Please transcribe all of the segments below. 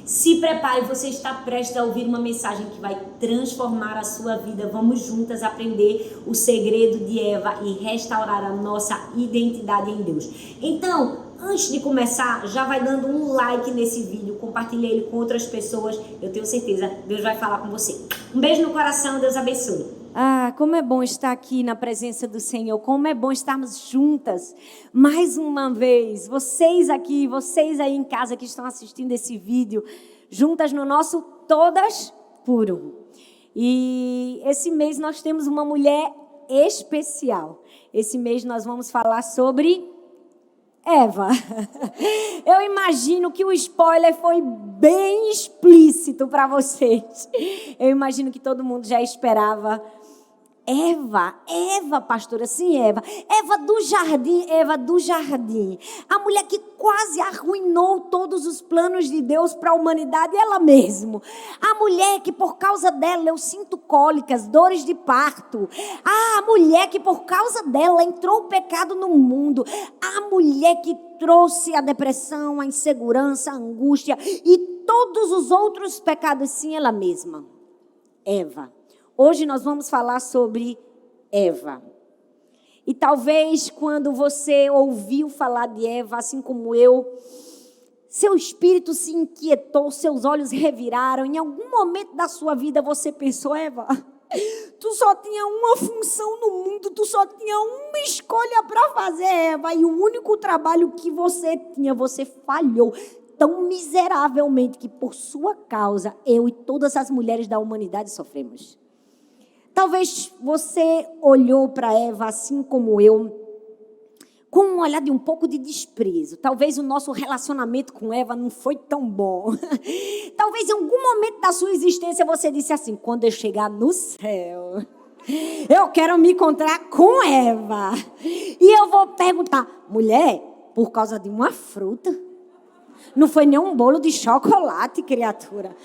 Se prepare, você está prestes a ouvir uma mensagem que vai transformar a sua vida. Vamos juntas aprender o segredo de Eva e restaurar a nossa identidade em Deus. Então, antes de começar, já vai dando um like nesse vídeo, compartilhe ele com outras pessoas. Eu tenho certeza, Deus vai falar com você. Um beijo no coração, Deus abençoe. Como é bom estar aqui na presença do Senhor, como é bom estarmos juntas, mais uma vez, vocês aqui, vocês aí em casa que estão assistindo esse vídeo, juntas no nosso Todas por Um. E esse mês nós temos uma mulher especial, esse mês nós vamos falar sobre Eva. Eu imagino que o spoiler foi bem explícito para vocês. Eu imagino que todo mundo já esperava. Eva, pastora, sim, Eva do jardim, a mulher que quase arruinou todos os planos de Deus para a humanidade, ela mesma, a mulher que por causa dela eu sinto cólicas, dores de parto, a mulher que por causa dela entrou o pecado no mundo, a mulher que trouxe a depressão, a insegurança, a angústia e todos os outros pecados, sim, ela mesma, Eva. Hoje nós vamos falar sobre Eva. E talvez quando você ouviu falar de Eva, assim como eu, seu espírito se inquietou, seus olhos reviraram. Em algum momento da sua vida você pensou, Eva, tu só tinha uma função no mundo, tu só tinha uma escolha para fazer, Eva. E o único trabalho que você tinha, você falhou tão miseravelmente que por sua causa, eu e todas as mulheres da humanidade sofremos. Talvez você olhou para Eva assim como eu, com um olhar de um pouco de desprezo. Talvez o nosso relacionamento com Eva não foi tão bom. Talvez em algum momento da sua existência você disse assim, quando eu chegar no céu, eu quero me encontrar com Eva. E eu vou perguntar, mulher, por causa de uma fruta? Não foi nem um bolo de chocolate, criatura.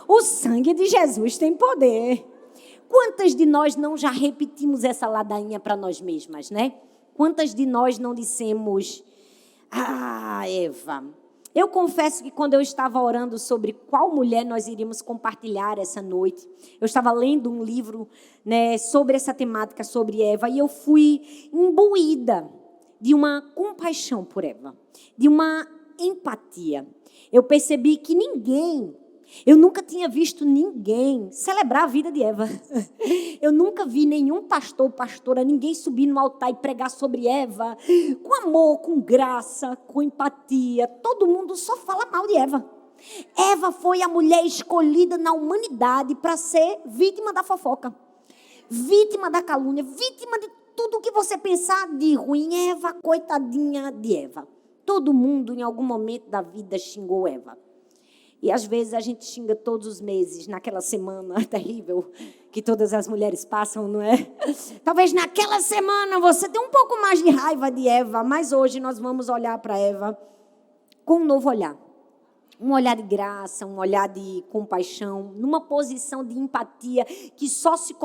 O sangue de Jesus tem poder. Quantas de nós não já repetimos essa ladainha para nós mesmas, né? Quantas de nós não dissemos, Eva. Eu confesso que quando eu estava orando sobre qual mulher nós iríamos compartilhar essa noite, eu estava lendo um livro, né, sobre essa temática, sobre Eva, e eu fui imbuída de uma compaixão por Eva, de uma empatia. Eu percebi que eu nunca tinha visto ninguém celebrar a vida de Eva. Eu nunca vi nenhum pastor, pastora, ninguém subir no altar e pregar sobre Eva. Com amor, com graça, com empatia. Todo mundo só fala mal de Eva. Eva foi a mulher escolhida na humanidade para ser vítima da fofoca. Vítima da calúnia, vítima de tudo que você pensar de ruim. Eva, coitadinha de Eva. Todo mundo em algum momento da vida xingou Eva. E às vezes a gente xinga todos os meses, naquela semana terrível que todas as mulheres passam, não é? Talvez naquela semana você tenha um pouco mais de raiva de Eva, mas hoje nós vamos olhar para Eva com um novo olhar. Um olhar de graça, um olhar de compaixão, numa posição de empatia que só se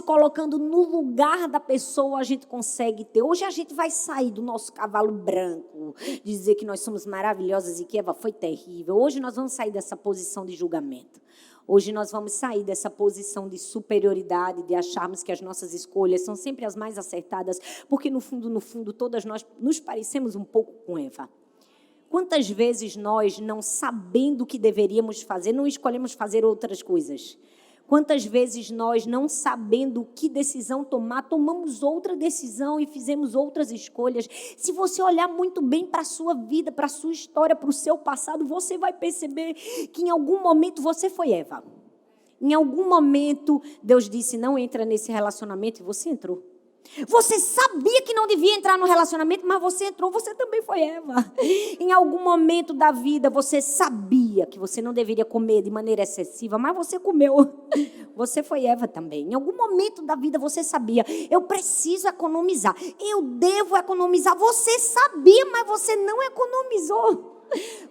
colocando no lugar da pessoa a gente consegue ter. Hoje a gente vai sair do nosso cavalo branco, dizer que nós somos maravilhosas e que Eva foi terrível. Hoje nós vamos sair dessa posição de julgamento. Hoje nós vamos sair dessa posição de superioridade, de acharmos que as nossas escolhas são sempre as mais acertadas, porque no fundo, todas nós nos parecemos um pouco com Eva. Quantas vezes nós, não sabendo o que deveríamos fazer, não escolhemos fazer outras coisas? Quantas vezes nós, não sabendo que decisão tomar, tomamos outra decisão e fizemos outras escolhas? Se você olhar muito bem para a sua vida, para a sua história, para o seu passado, você vai perceber que em algum momento você foi Eva. Em algum momento Deus disse, não entra nesse relacionamento, e você entrou. Você sabia que não devia entrar no relacionamento, mas você entrou, você também foi Eva. Em algum momento da vida, você sabia que você não deveria comer de maneira excessiva, mas você comeu. Você foi Eva também. Em algum momento da vida, você sabia, eu preciso economizar, eu devo economizar. Você sabia, mas você não economizou.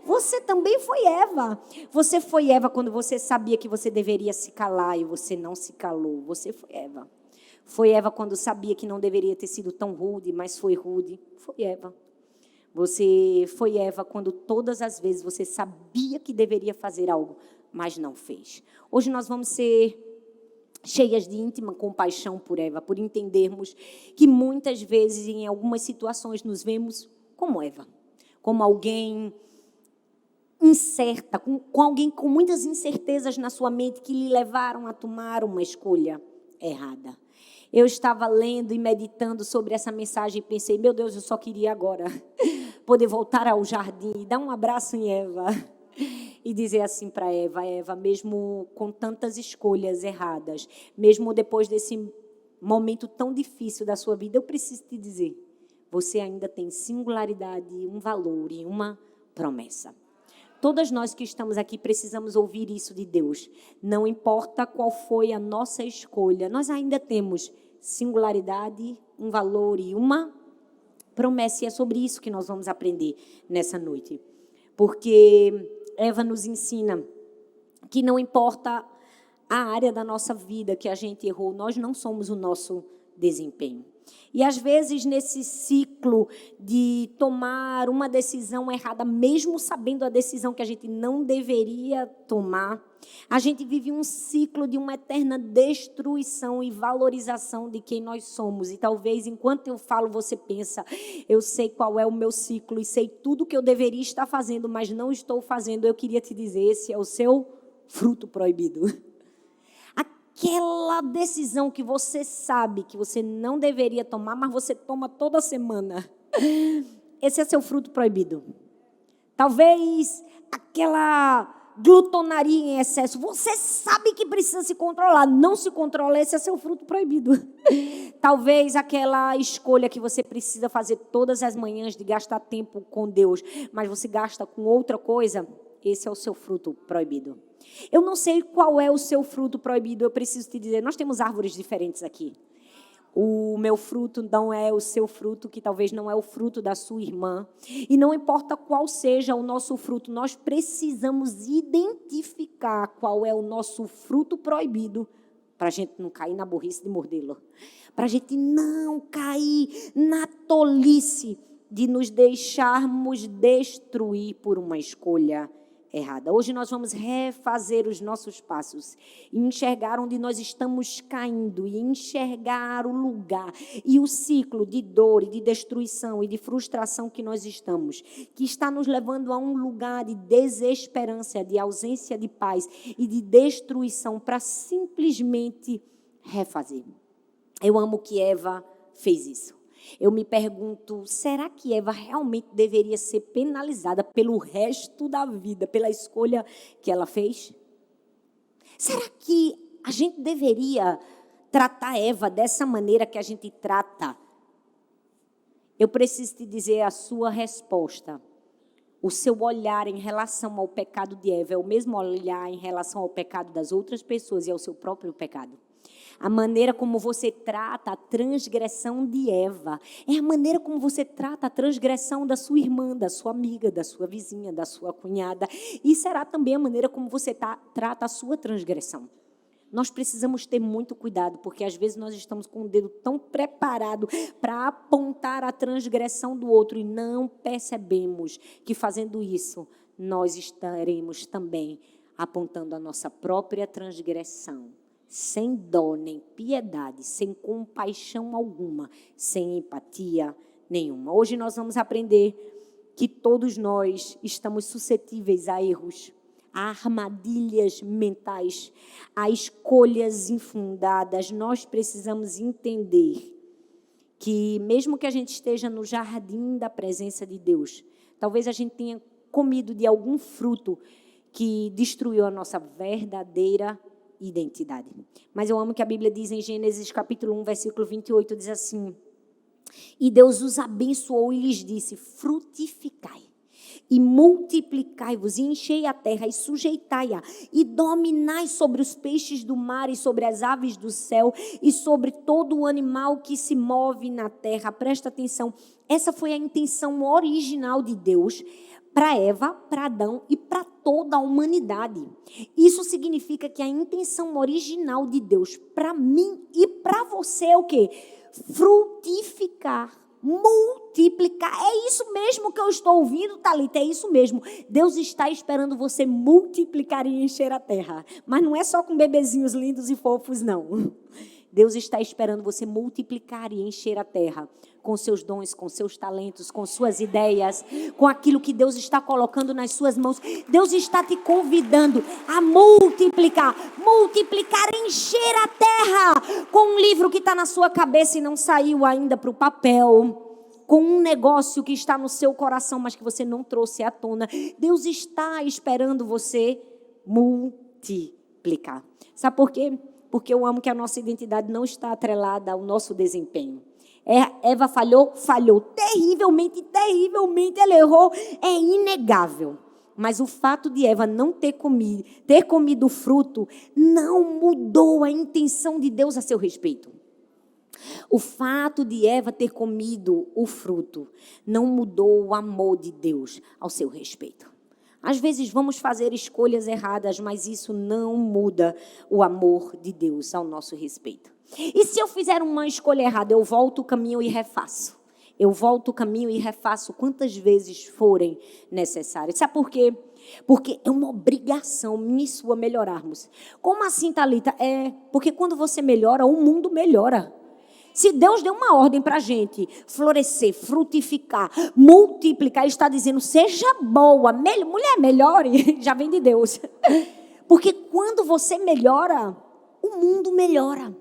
Você também foi Eva. Você foi Eva quando você sabia que você deveria se calar e você não se calou. Você foi Eva. Foi Eva quando sabia que não deveria ter sido tão rude, mas foi rude. Foi Eva. Você foi Eva quando todas as vezes você sabia que deveria fazer algo, mas não fez. Hoje nós vamos ser cheias de íntima compaixão por Eva, por entendermos que muitas vezes, em algumas situações, nos vemos como Eva, como alguém incerta, com alguém com muitas incertezas na sua mente que lhe levaram a tomar uma escolha errada. Eu estava lendo e meditando sobre essa mensagem e pensei, meu Deus, eu só queria agora poder voltar ao jardim e dar um abraço em Eva e dizer assim para Eva, Eva, mesmo com tantas escolhas erradas, mesmo depois desse momento tão difícil da sua vida, eu preciso te dizer, você ainda tem singularidade, um valor e uma promessa. Todas nós que estamos aqui precisamos ouvir isso de Deus. Não importa qual foi a nossa escolha, nós ainda temos singularidade, um valor e uma promessa. E é sobre isso que nós vamos aprender nessa noite. Porque Eva nos ensina que não importa a área da nossa vida que a gente errou, nós não somos o nosso desempenho. E às vezes nesse ciclo de tomar uma decisão errada, mesmo sabendo a decisão que a gente não deveria tomar, a gente vive um ciclo de uma eterna destruição e valorização de quem nós somos. E talvez enquanto eu falo, você pensa, eu sei qual é o meu ciclo e sei tudo que eu deveria estar fazendo, mas não estou fazendo. Eu queria te dizer, esse é o seu fruto proibido. Aquela decisão que você sabe que você não deveria tomar, mas você toma toda semana. Esse é seu fruto proibido. Talvez aquela glutonaria em excesso. Você sabe que precisa se controlar, não se controla, esse é seu fruto proibido. Talvez aquela escolha que você precisa fazer todas as manhãs de gastar tempo com Deus, mas você gasta com outra coisa, esse é o seu fruto proibido. Eu não sei qual é o seu fruto proibido, eu preciso te dizer, nós temos árvores diferentes aqui. O meu fruto não é o seu fruto, que talvez não é o fruto da sua irmã. E não importa qual seja o nosso fruto, nós precisamos identificar qual é o nosso fruto proibido, para a gente não cair na burrice de mordê-lo. Para a gente não cair na tolice de nos deixarmos destruir por uma escolha errada. Hoje nós vamos refazer os nossos passos e enxergar onde nós estamos caindo e enxergar o lugar e o ciclo de dor e de destruição e de frustração que nós estamos, que está nos levando a um lugar de desesperança, de ausência de paz e de destruição para simplesmente refazer. Eu amo que Eva fez isso. Eu me pergunto, será que Eva realmente deveria ser penalizada pelo resto da vida, pela escolha que ela fez? Será que a gente deveria tratar Eva dessa maneira que a gente trata? Eu preciso te dizer a sua resposta. O seu olhar em relação ao pecado de Eva é o mesmo olhar em relação ao pecado das outras pessoas e ao seu próprio pecado. A maneira como você trata a transgressão de Eva é a maneira como você trata a transgressão da sua irmã, da sua amiga, da sua vizinha, da sua cunhada. E será também a maneira como você trata a sua transgressão. Nós precisamos ter muito cuidado, porque às vezes nós estamos com o dedo tão preparado para apontar a transgressão do outro e não percebemos que fazendo isso, nós estaremos também apontando a nossa própria transgressão. Sem dó, nem piedade, sem compaixão alguma, sem empatia nenhuma. Hoje nós vamos aprender que todos nós estamos suscetíveis a erros, a armadilhas mentais, a escolhas infundadas. Nós precisamos entender que mesmo que a gente esteja no jardim da presença de Deus, talvez a gente tenha comido de algum fruto que destruiu a nossa verdadeira identidade. Mas eu amo que a Bíblia diz em Gênesis capítulo 1, versículo 28, diz assim: e Deus os abençoou e lhes disse: frutificai e multiplicai-vos, e enchei a terra, e sujeitai-a, e dominai sobre os peixes do mar, e sobre as aves do céu, e sobre todo o animal que se move na terra. Presta atenção, essa foi a intenção original de Deus para Eva, para Adão e para toda a humanidade. Isso significa que a intenção original de Deus para mim e para você é o quê? Frutificar multiplicar. É isso mesmo que eu estou ouvindo, Thalita, é isso mesmo. Deus está esperando você multiplicar e encher a terra. Mas não é só com bebezinhos lindos e fofos, não. Deus está esperando você multiplicar e encher a terra com seus dons, com seus talentos, com suas ideias, com aquilo que Deus está colocando nas suas mãos. Deus está te convidando a multiplicar, encher a terra com um livro que está na sua cabeça e não saiu ainda para o papel, com um negócio que está no seu coração, mas que você não trouxe à tona. Deus está esperando você multiplicar. Sabe por quê? Porque eu amo que a nossa identidade não está atrelada ao nosso desempenho. Eva falhou terrivelmente, ela errou, é inegável. Mas o fato de Eva não ter comido o fruto, não mudou a intenção de Deus a seu respeito. O fato de Eva ter comido o fruto, não mudou o amor de Deus ao seu respeito. Às vezes vamos fazer escolhas erradas, mas isso não muda o amor de Deus ao nosso respeito. E se eu fizer uma escolha errada, eu volto o caminho e refaço. Eu volto o caminho e refaço quantas vezes forem necessárias. Sabe por quê? Porque é uma obrigação minha e sua melhorarmos. Como assim, Thalita? Porque quando você melhora, o mundo melhora. Se Deus deu uma ordem para a gente florescer, frutificar, multiplicar, Ele está dizendo, seja boa, mulher, melhore, já vem de Deus. Porque quando você melhora, o mundo melhora.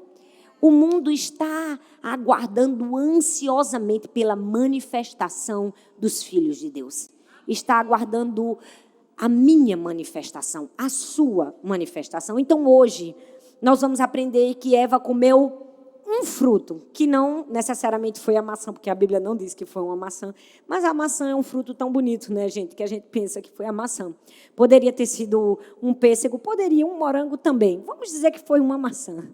O mundo está aguardando ansiosamente pela manifestação dos filhos de Deus. Está aguardando a minha manifestação, a sua manifestação. Então hoje, nós vamos aprender que Eva comeu um fruto, que não necessariamente foi a maçã, porque a Bíblia não diz que foi uma maçã, mas a maçã é um fruto tão bonito, né, gente, que a gente pensa que foi a maçã. Poderia ter sido um pêssego, poderia um morango também. Vamos dizer que foi uma maçã.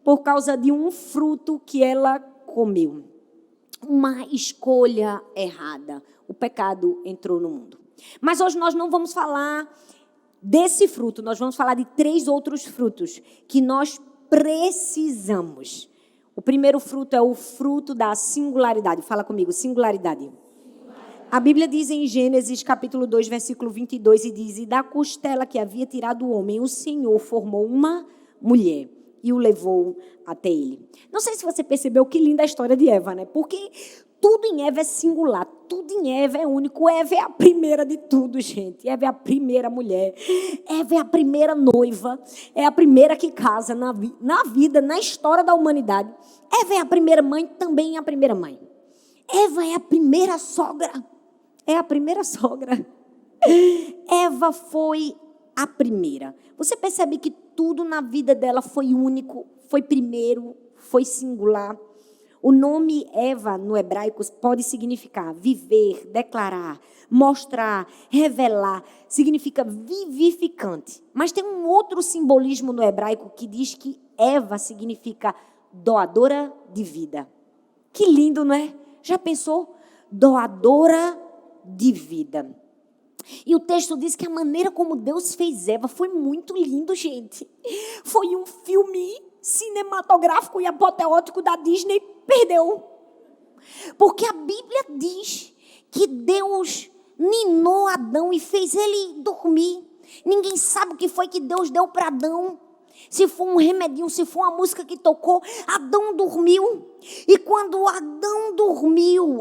Por causa de um fruto que ela comeu. Uma escolha errada. O pecado entrou no mundo. Mas hoje nós não vamos falar desse fruto, nós vamos falar de 3 outros frutos que nós precisamos. O primeiro fruto é o fruto da singularidade. Fala comigo, singularidade. A Bíblia diz em Gênesis capítulo 2, versículo 22, e diz, e da costela que havia tirado o homem, o Senhor formou uma mulher e o levou até ele. Não sei se você percebeu que linda a história de Eva, né? Porque tudo em Eva é singular, tudo em Eva é único. Eva é a primeira de tudo, gente. Eva é a primeira mulher. Eva é a primeira noiva. É a primeira que casa na vida, na história da humanidade. Eva é a primeira mãe, também é a primeira mãe. Eva é a primeira sogra. É a primeira sogra. Eva foi a primeira. Você percebe que tudo na vida dela foi único, foi primeiro, foi singular. O nome Eva, no hebraico, pode significar viver, declarar, mostrar, revelar. Significa vivificante. Mas tem um outro simbolismo no hebraico que diz que Eva significa doadora de vida. Que lindo, não é? Já pensou? Doadora de vida. E o texto diz que a maneira como Deus fez Eva foi muito lindo, gente. Foi um filme cinematográfico e apoteótico da Disney. Perdeu. Porque a Bíblia diz que Deus ninou Adão e fez ele dormir. Ninguém sabe o que foi que Deus deu para Adão. Se foi um remedinho, se foi uma música que tocou, Adão dormiu. E quando Adão dormiu,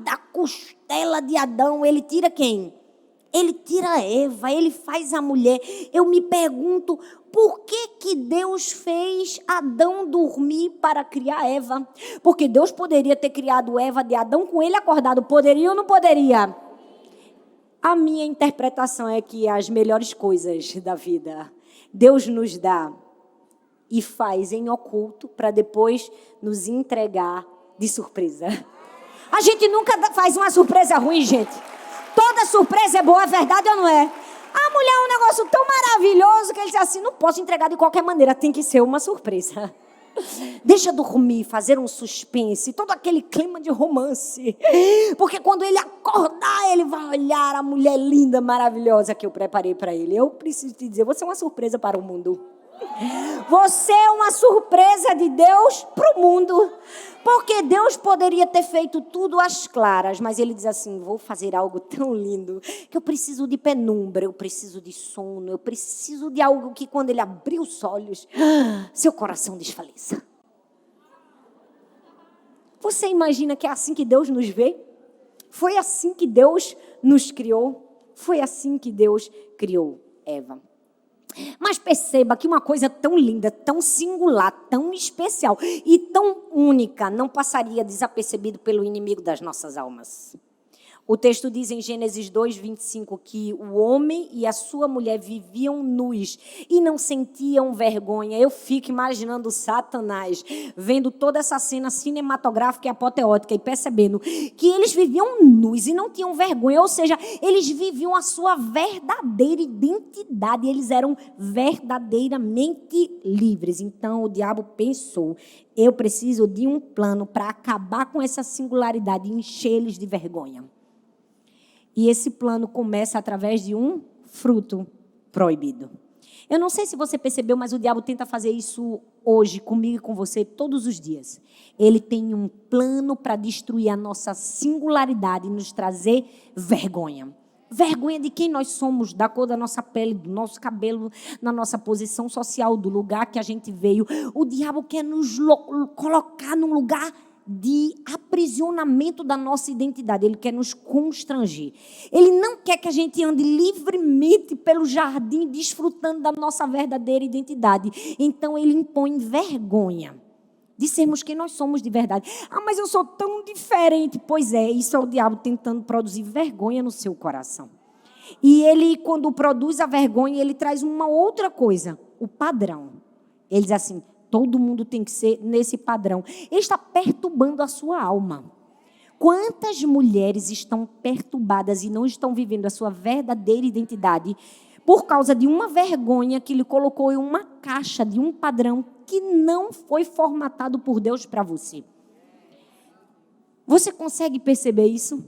da costela de Adão, ele tira quem? Ele tira Eva, ele faz a mulher. Eu me pergunto, por que Deus fez Adão dormir para criar Eva? Porque Deus poderia ter criado Eva de Adão com ele acordado. Poderia ou não poderia? A minha interpretação é que as melhores coisas da vida, Deus nos dá e faz em oculto para depois nos entregar de surpresa. A gente nunca faz uma surpresa ruim, gente. Toda surpresa é boa, é verdade ou não é? A mulher é um negócio tão maravilhoso que ele diz assim, não posso entregar de qualquer maneira, tem que ser uma surpresa. Deixa dormir, fazer um suspense, todo aquele clima de romance. Porque quando ele acordar, ele vai olhar a mulher linda, maravilhosa que eu preparei para ele. Eu preciso te dizer, você é uma surpresa para o mundo. Você é uma surpresa de Deus para o mundo. Porque Deus poderia ter feito tudo às claras, mas Ele diz assim, vou fazer algo tão lindo, que eu preciso de penumbra, eu preciso de sono, eu preciso de algo que quando Ele abrir os olhos, seu coração desfaleça. Você imagina que é assim que Deus nos vê? Foi assim que Deus nos criou? Foi assim que Deus criou Eva. Mas perceba que uma coisa tão linda, tão singular, tão especial e tão única não passaria desapercebido pelo inimigo das nossas almas. O texto diz em Gênesis 2:25 que o homem e a sua mulher viviam nus e não sentiam vergonha. Eu fico imaginando Satanás vendo toda essa cena cinematográfica e apoteótica e percebendo que eles viviam nus e não tinham vergonha. Ou seja, eles viviam a sua verdadeira identidade. Eles eram verdadeiramente livres. Então o diabo pensou, eu preciso de um plano para acabar com essa singularidade e encher eles de vergonha. E esse plano começa através de um fruto proibido. Eu não sei se você percebeu, mas o diabo tenta fazer isso hoje, comigo e com você, todos os dias. Ele tem um plano para destruir a nossa singularidade e nos trazer vergonha. Vergonha de quem nós somos, da cor da nossa pele, do nosso cabelo, na nossa posição social, do lugar que a gente veio. O diabo quer nos colocar num lugar de aprisionamento da nossa identidade. Ele quer nos constranger. Ele não quer que a gente ande livremente pelo jardim, desfrutando da nossa verdadeira identidade. Então, ele impõe vergonha de sermos quem nós somos de verdade. Ah, mas eu sou tão diferente. Pois é, isso é o diabo tentando produzir vergonha no seu coração. E ele, quando produz a vergonha, ele traz uma outra coisa, o padrão. Ele diz assim, todo mundo tem que ser nesse padrão. Ele está perturbando a sua alma. Quantas mulheres estão perturbadas e não estão vivendo a sua verdadeira identidade por causa de uma vergonha que lhe colocou em uma caixa de um padrão que não foi formatado por Deus para você? Você consegue perceber isso?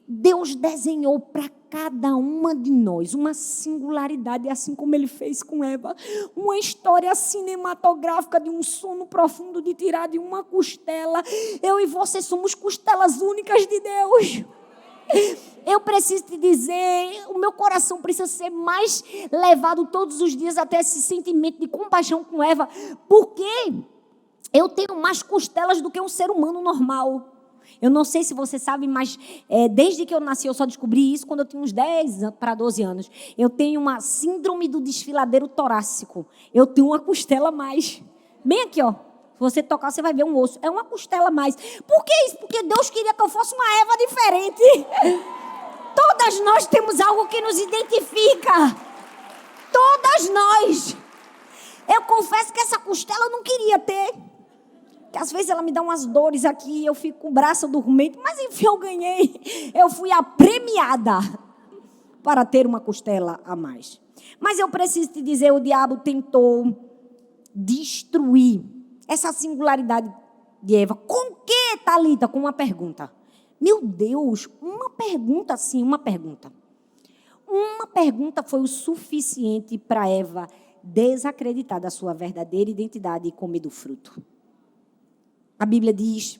Deus desenhou para cada uma de nós uma singularidade, assim como Ele fez com Eva. Uma história cinematográfica de um sono profundo de tirar de uma costela. Eu e você somos costelas únicas de Deus. Eu preciso te dizer, o meu coração precisa ser mais levado todos os dias até esse sentimento de compaixão com Eva, porque eu tenho mais costelas do que um ser humano normal. Eu não sei se você sabe, mas desde que eu nasci, eu só descobri isso quando eu tinha uns 10 para 12 anos. Eu tenho uma síndrome do desfiladeiro torácico. Eu tenho uma costela a mais. Bem aqui, ó. Se você tocar, você vai ver um osso. É uma costela a mais. Por que isso? Porque Deus queria que eu fosse uma Eva diferente. Todas nós temos algo que nos identifica. Todas nós. Eu confesso que essa costela eu não queria ter. Que às vezes ela me dá umas dores aqui, eu fico com o braço dormente, mas enfim, eu ganhei. Eu fui a premiada para ter uma costela a mais. Mas eu preciso te dizer, o diabo tentou destruir essa singularidade de Eva. Com que, Thalita? Com uma pergunta. Meu Deus, uma pergunta sim, uma pergunta. Uma pergunta foi o suficiente para Eva desacreditar da sua verdadeira identidade e comer do fruto. A Bíblia diz,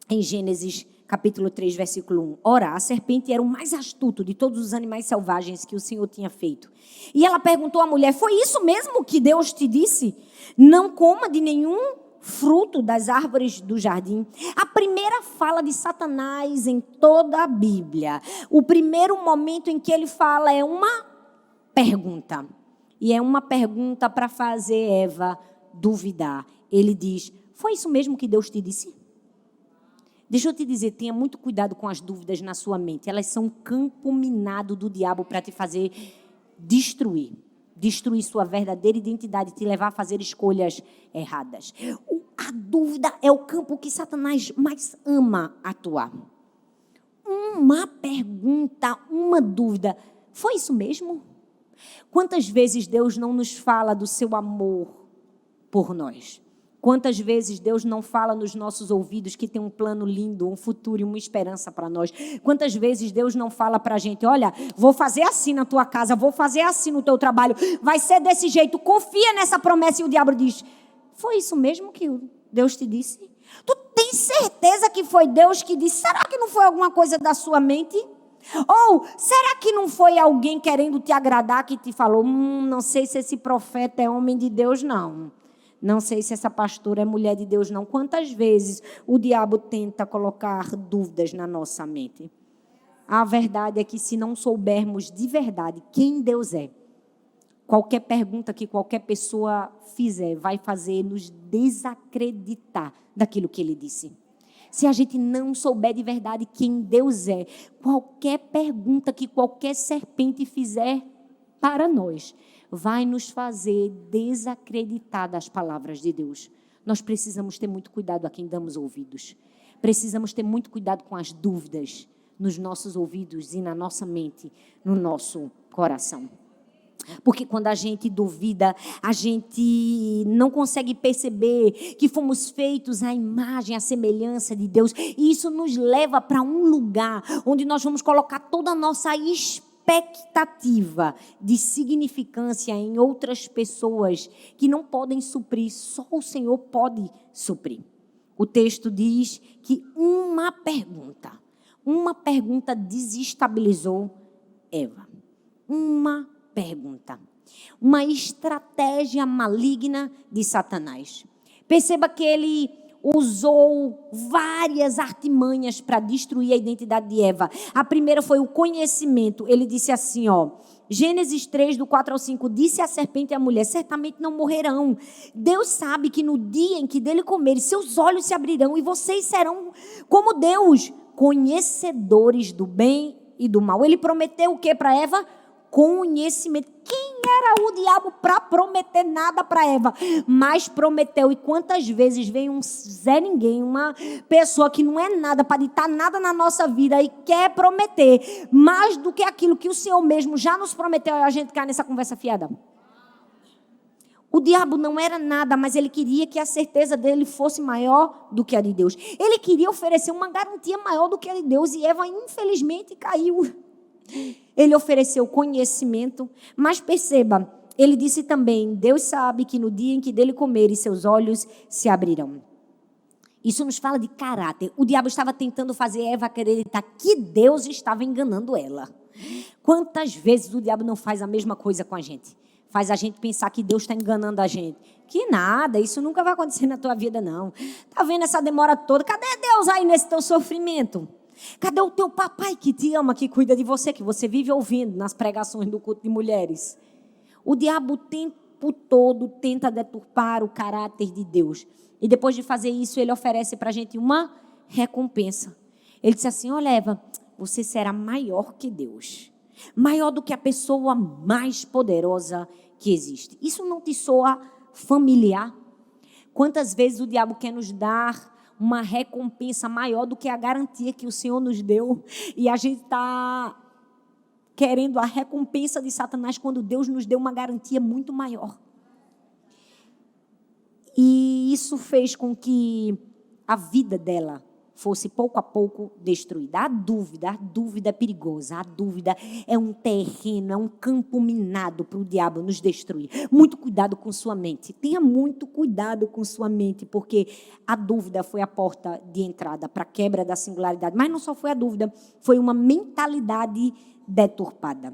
em Gênesis capítulo 3, versículo 1, ora, a serpente era o mais astuto de todos os animais selvagens que o Senhor tinha feito. E ela perguntou à mulher, foi isso mesmo que Deus te disse? Não coma de nenhum fruto das árvores do jardim. A primeira fala de Satanás em toda a Bíblia, o primeiro momento em que ele fala é uma pergunta. E é uma pergunta para fazer Eva duvidar. Ele diz, foi isso mesmo que Deus te disse? Deixa eu te dizer, tenha muito cuidado com as dúvidas na sua mente. Elas são um campo minado do diabo para te fazer destruir sua verdadeira identidade, te levar a fazer escolhas erradas. A dúvida é o campo que Satanás mais ama atuar. Uma pergunta, uma dúvida, foi isso mesmo? Quantas vezes Deus não nos fala do seu amor por nós? Quantas vezes Deus não fala nos nossos ouvidos que tem um plano lindo, um futuro e uma esperança para nós? Quantas vezes Deus não fala para a gente, olha, vou fazer assim na tua casa, vou fazer assim no teu trabalho, vai ser desse jeito, confia nessa promessa. E o diabo diz, foi isso mesmo que Deus te disse? Tu tem certeza que foi Deus que disse? Será que não foi alguma coisa da sua mente? Ou será que não foi alguém querendo te agradar que te falou, não sei se esse profeta é homem de Deus, não. Não sei se essa pastora é mulher de Deus, não. Quantas vezes o diabo tenta colocar dúvidas na nossa mente? A verdade é que se não soubermos de verdade quem Deus é, qualquer pergunta que qualquer pessoa fizer vai fazer nos desacreditar daquilo que ele disse. Se a gente não souber de verdade quem Deus é, qualquer pergunta que qualquer serpente fizer para nós vai nos fazer desacreditar das palavras de Deus. Nós precisamos ter muito cuidado a quem damos ouvidos. Precisamos ter muito cuidado com as dúvidas nos nossos ouvidos e na nossa mente, no nosso coração. Porque quando a gente duvida, a gente não consegue perceber que fomos feitos à imagem, à semelhança de Deus. E isso nos leva para um lugar onde nós vamos colocar toda a nossa expectativa de significância em outras pessoas que não podem suprir, só o Senhor pode suprir. O texto diz que uma pergunta desestabilizou Eva. Uma pergunta. Uma estratégia maligna de Satanás. Perceba que ele usou várias artimanhas para destruir a identidade de Eva. A primeira foi o conhecimento. Ele disse assim, Gênesis 3, do 4 ao 5, disse a serpente e a mulher, certamente não morrerão. Deus sabe que no dia em que dele comerem, seus olhos se abrirão e vocês serão como Deus, conhecedores do bem e do mal. Ele prometeu o que para Eva? Conhecimento. Quem era o diabo para prometer nada para Eva? Mas prometeu. E quantas vezes vem um Zé Ninguém, uma pessoa que não é nada, para ditar nada na nossa vida e quer prometer mais do que aquilo que o Senhor mesmo já nos prometeu, e a gente cai nessa conversa fiada. O diabo não era nada, mas ele queria que a certeza dele fosse maior do que a de Deus. Ele queria oferecer uma garantia maior do que a de Deus, e Eva infelizmente caiu. Ele ofereceu conhecimento, mas perceba, ele disse também, Deus sabe que no dia em que dele comerem, seus olhos se abrirão. Isso nos fala de caráter. O diabo estava tentando fazer Eva acreditar que Deus estava enganando ela. Quantas vezes o diabo não faz a mesma coisa com a gente? Faz a gente pensar que Deus está enganando a gente. Que nada, isso nunca vai acontecer na tua vida, não. Tá vendo essa demora toda? Cadê Deus aí nesse teu sofrimento? Cadê o teu papai que te ama, que cuida de você, que você vive ouvindo nas pregações do culto de mulheres? O diabo o tempo todo tenta deturpar o caráter de Deus. E depois de fazer isso, ele oferece para a gente uma recompensa. Ele disse assim, olha Eva, você será maior que Deus. Maior do que a pessoa mais poderosa que existe. Isso não te soa familiar? Quantas vezes o diabo quer nos dar uma recompensa maior do que a garantia que o Senhor nos deu, e a gente está querendo a recompensa de Satanás quando Deus nos deu uma garantia muito maior. E isso fez com que a vida dela fosse pouco a pouco destruída. A dúvida é perigosa. A dúvida é um terreno, é um campo minado para o diabo nos destruir. Muito cuidado com sua mente. Tenha muito cuidado com sua mente, porque a dúvida foi a porta de entrada para a quebra da singularidade. Mas não só foi a dúvida, foi uma mentalidade deturpada.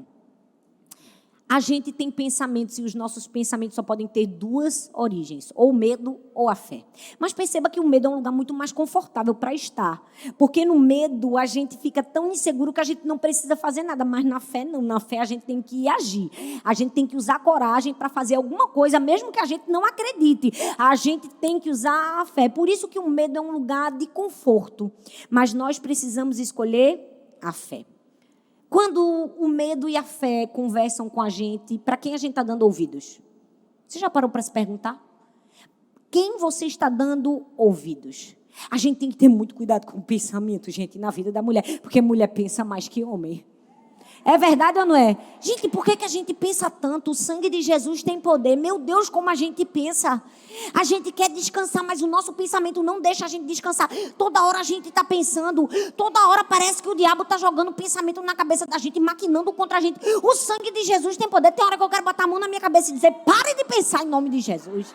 A gente tem pensamentos e os nossos pensamentos só podem ter duas origens, ou o medo ou a fé. Mas perceba que o medo é um lugar muito mais confortável para estar. Porque no medo a gente fica tão inseguro que a gente não precisa fazer nada. Mas na fé não, na fé a gente tem que agir. A gente tem que usar coragem para fazer alguma coisa, mesmo que a gente não acredite. A gente tem que usar a fé. Por isso que o medo é um lugar de conforto. Mas nós precisamos escolher a fé. Quando o medo e a fé conversam com a gente, para quem a gente está dando ouvidos? Você já parou para se perguntar? Quem você está dando ouvidos? A gente tem que ter muito cuidado com o pensamento, gente, na vida da mulher, porque mulher pensa mais que homem. É verdade ou não é? Gente, por que a gente pensa tanto? O sangue de Jesus tem poder. Meu Deus, como a gente pensa. A gente quer descansar, mas o nosso pensamento não deixa a gente descansar. Toda hora a gente está pensando. Toda hora parece que o diabo está jogando pensamento na cabeça da gente, maquinando contra a gente. O sangue de Jesus tem poder. Tem hora que eu quero botar a mão na minha cabeça e dizer, pare de pensar em nome de Jesus.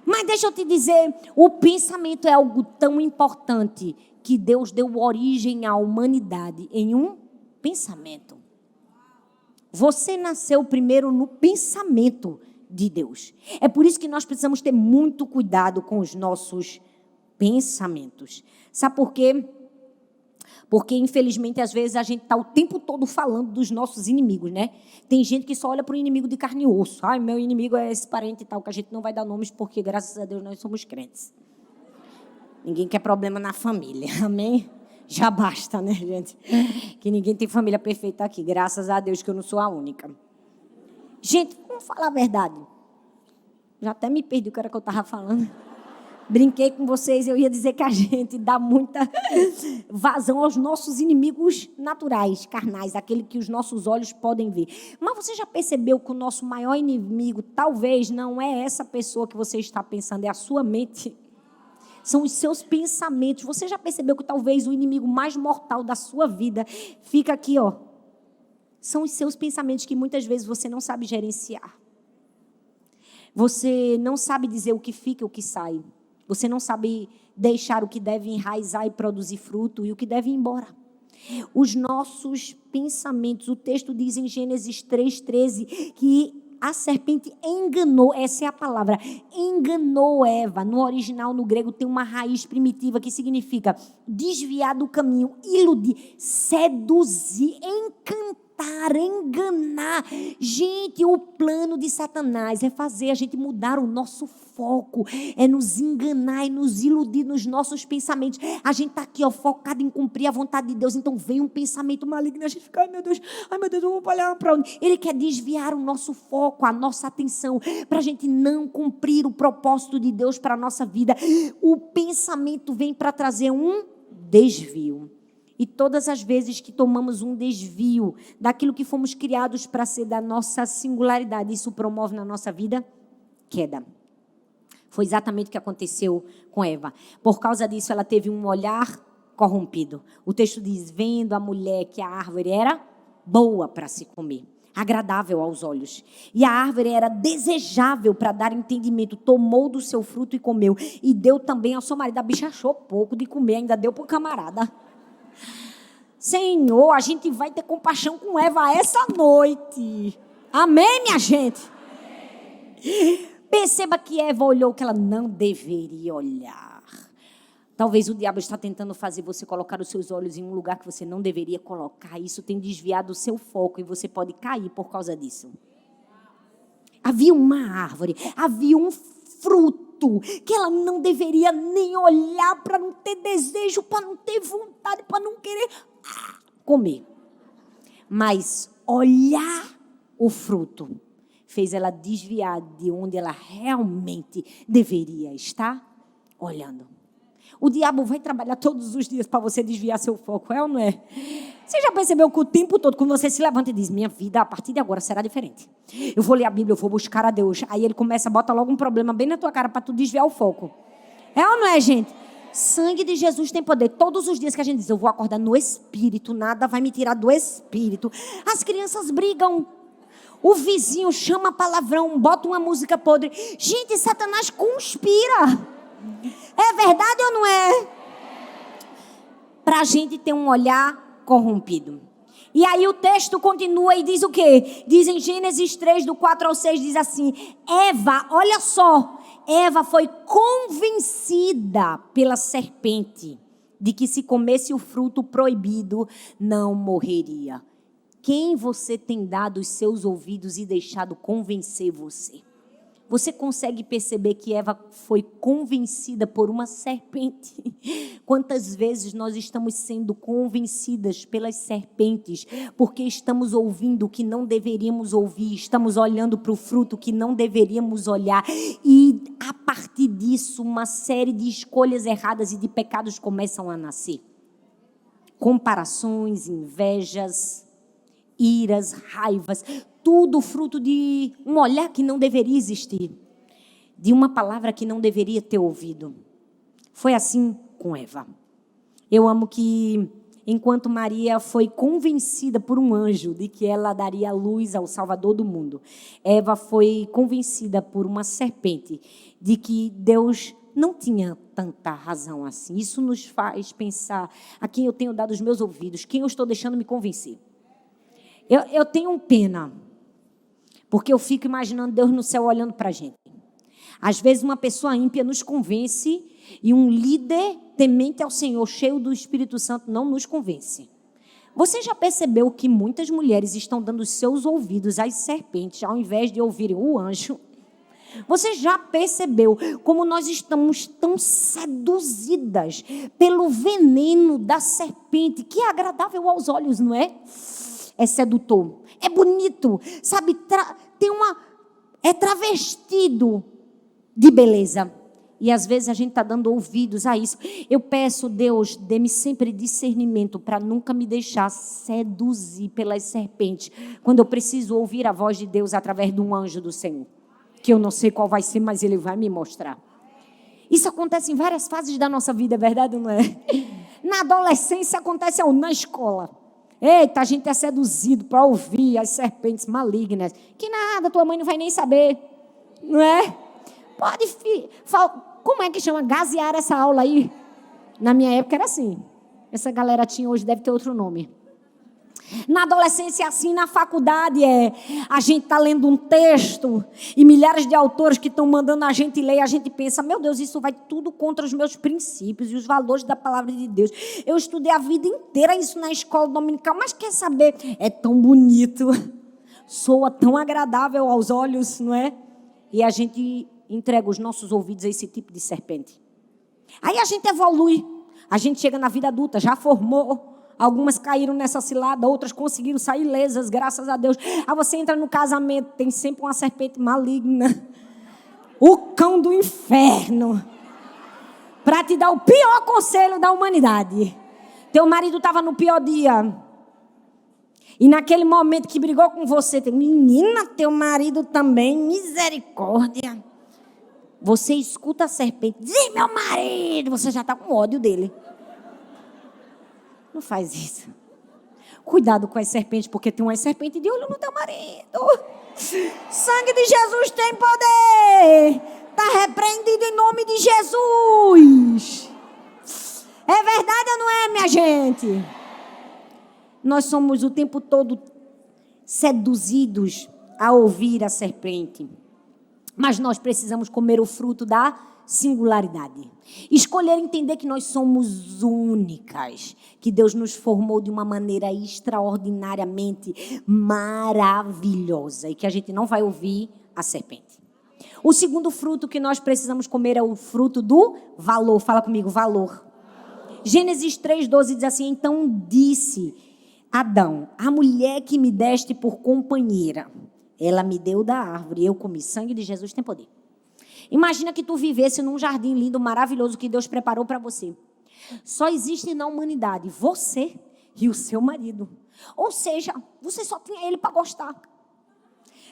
Mas deixa eu te dizer, o pensamento é algo tão importante que Deus deu origem à humanidade em um pensamento. Você nasceu primeiro no pensamento de Deus. É por isso que nós precisamos ter muito cuidado com os nossos pensamentos. Sabe por quê? Porque, infelizmente, às vezes a gente está o tempo todo falando dos nossos inimigos, né? Tem gente que só olha para o inimigo de carne e osso. Ai, meu inimigo é esse parente e tal, que a gente não vai dar nomes porque, graças a Deus, nós somos crentes. Ninguém quer problema na família, amém? Já basta, né, gente? Que ninguém tem família perfeita aqui. Graças a Deus que eu não sou a única. Gente, vamos falar a verdade. Já até me perdi o que era que eu estava falando. Brinquei com vocês, eu ia dizer que a gente dá muita vazão aos nossos inimigos naturais, carnais, aquele que os nossos olhos podem ver. Mas você já percebeu que o nosso maior inimigo talvez não é essa pessoa que você está pensando, é a sua mente? São os seus pensamentos. Você já percebeu que talvez o inimigo mais mortal da sua vida fica aqui, ó. São os seus pensamentos que muitas vezes você não sabe gerenciar. Você não sabe dizer o que fica e o que sai. Você não sabe deixar o que deve enraizar e produzir fruto e o que deve ir embora. Os nossos pensamentos, o texto diz em Gênesis 3:13 que a serpente enganou, essa é a palavra, enganou Eva. No original, no grego, tem uma raiz primitiva que significa desviar do caminho, iludir, seduzir, encantar, enganar. Gente, o plano de Satanás é fazer a gente mudar o nosso foco, é nos enganar e nos iludir nos nossos pensamentos. A gente está aqui, ó, focado em cumprir a vontade de Deus, então vem um pensamento maligno, a gente fica, ai meu Deus, eu vou olhar para onde? Ele quer desviar o nosso foco, a nossa atenção, para a gente não cumprir o propósito de Deus para a nossa vida. O pensamento vem para trazer um desvio. E todas as vezes que tomamos um desvio daquilo que fomos criados para ser da nossa singularidade, isso promove na nossa vida queda. Foi exatamente o que aconteceu com Eva. Por causa disso, ela teve um olhar corrompido. O texto diz, vendo a mulher que a árvore era boa para se comer, agradável aos olhos, e a árvore era desejável para dar entendimento, tomou do seu fruto e comeu, e deu também ao seu marido. A bicha achou pouco de comer, ainda deu para o camarada. Senhor, a gente vai ter compaixão com Eva essa noite. Amém, minha gente? Perceba que Eva olhou o que ela não deveria olhar. Talvez o diabo está tentando fazer você colocar os seus olhos em um lugar que você não deveria colocar. Isso tem desviado o seu foco e você pode cair por causa disso. Havia uma árvore, havia um fruto que ela não deveria nem olhar, para não ter desejo, para não ter vontade, para não querer comer. Mas olhar o fruto fez ela desviar de onde ela realmente deveria estar olhando. O diabo vai trabalhar todos os dias para você desviar seu foco, é ou não é? Você já percebeu que o tempo todo, quando você se levanta e diz, minha vida a partir de agora será diferente. Eu vou ler a Bíblia, eu vou buscar a Deus. Aí ele começa a botar logo um problema bem na tua cara para tu desviar o foco. É ou não é, gente? Sangue de Jesus tem poder. Todos os dias que a gente diz, eu vou acordar no Espírito, nada vai me tirar do Espírito. As crianças brigam. O vizinho chama palavrão, bota uma música podre. Gente, Satanás conspira. É verdade ou não é? Para a gente ter um olhar corrompido. E aí o texto continua e diz o quê? Diz em Gênesis 3, do 4 ao 6, diz assim, Eva, olha só, Eva foi convencida pela serpente de que se comesse o fruto proibido, não morreria. Quem você tem dado os seus ouvidos e deixado convencer você? Você consegue perceber que Eva foi convencida por uma serpente? Quantas vezes nós estamos sendo convencidas pelas serpentes, porque estamos ouvindo o que não deveríamos ouvir, estamos olhando para o fruto que não deveríamos olhar, e a partir disso uma série de escolhas erradas e de pecados começam a nascer. Comparações, invejas, iras, raivas, tudo fruto de um olhar que não deveria existir, de uma palavra que não deveria ter ouvido. Foi assim com Eva. Eu amo que, enquanto Maria foi convencida por um anjo de que ela daria luz ao Salvador do mundo, Eva foi convencida por uma serpente de que Deus não tinha tanta razão assim. Isso nos faz pensar a quem eu tenho dado os meus ouvidos, quem eu estou deixando me convencer. Eu tenho pena, porque eu fico imaginando Deus no céu olhando para a gente. Às vezes uma pessoa ímpia nos convence e um líder temente ao Senhor, cheio do Espírito Santo, não nos convence. Você já percebeu que muitas mulheres estão dando seus ouvidos às serpentes, ao invés de ouvirem o anjo? Você já percebeu como nós estamos tão seduzidas pelo veneno da serpente, que é agradável aos olhos, não é? É sedutor, é bonito, sabe? É travestido de beleza. E às vezes a gente está dando ouvidos a isso. Eu peço, Deus, dê-me sempre discernimento para nunca me deixar seduzir pelas serpentes, quando eu preciso ouvir a voz de Deus através de um anjo do Senhor, que eu não sei qual vai ser, mas Ele vai me mostrar. Isso acontece em várias fases da nossa vida, é verdade ou não é? Na adolescência acontece na escola. Eita, a gente é seduzido para ouvir as serpentes malignas. Que nada, tua mãe não vai nem saber. Não é? Como é que chama? Gasear essa aula aí? Na minha época era assim. Essa galera tinha, hoje deve ter outro nome. Na adolescência, assim, na faculdade, a gente está lendo um texto e milhares de autores que estão mandando a gente ler, a gente pensa, meu Deus, isso vai tudo contra os meus princípios e os valores da palavra de Deus. Eu estudei a vida inteira isso na escola dominical, mas quer saber? É tão bonito, soa tão agradável aos olhos, não é? E a gente entrega os nossos ouvidos a esse tipo de serpente. Aí a gente evolui, a gente chega na vida adulta, já formou. Algumas caíram nessa cilada, outras conseguiram sair ilesas, graças a Deus. Aí você entra no casamento, tem sempre uma serpente maligna. O cão do inferno. Para te dar o pior conselho da humanidade. Teu marido estava no pior dia. E naquele momento que brigou com você, menina, teu marido também, misericórdia. Você escuta a serpente, diz meu marido, você já está com ódio dele. Não faz isso. Cuidado com as serpentes, porque tem uma serpente de olho no teu marido. Sangue de Jesus tem poder. Está repreendido em nome de Jesus. É verdade ou não é, minha gente? Nós somos o tempo todo seduzidos a ouvir a serpente. Mas nós precisamos comer o fruto da singularidade. Escolher entender que nós somos únicas, que Deus nos formou de uma maneira extraordinariamente maravilhosa e que a gente não vai ouvir a serpente. O segundo fruto que nós precisamos comer é o fruto do valor. Fala comigo, valor. Gênesis 3:12 diz assim, então disse Adão, a mulher que me deste por companheira, ela me deu da árvore, eu comi. Sangue de Jesus tem poder. Imagina que tu vivesse num jardim lindo, maravilhoso que Deus preparou para você. Só existe na humanidade você e o seu marido. Ou seja, você só tinha ele para gostar.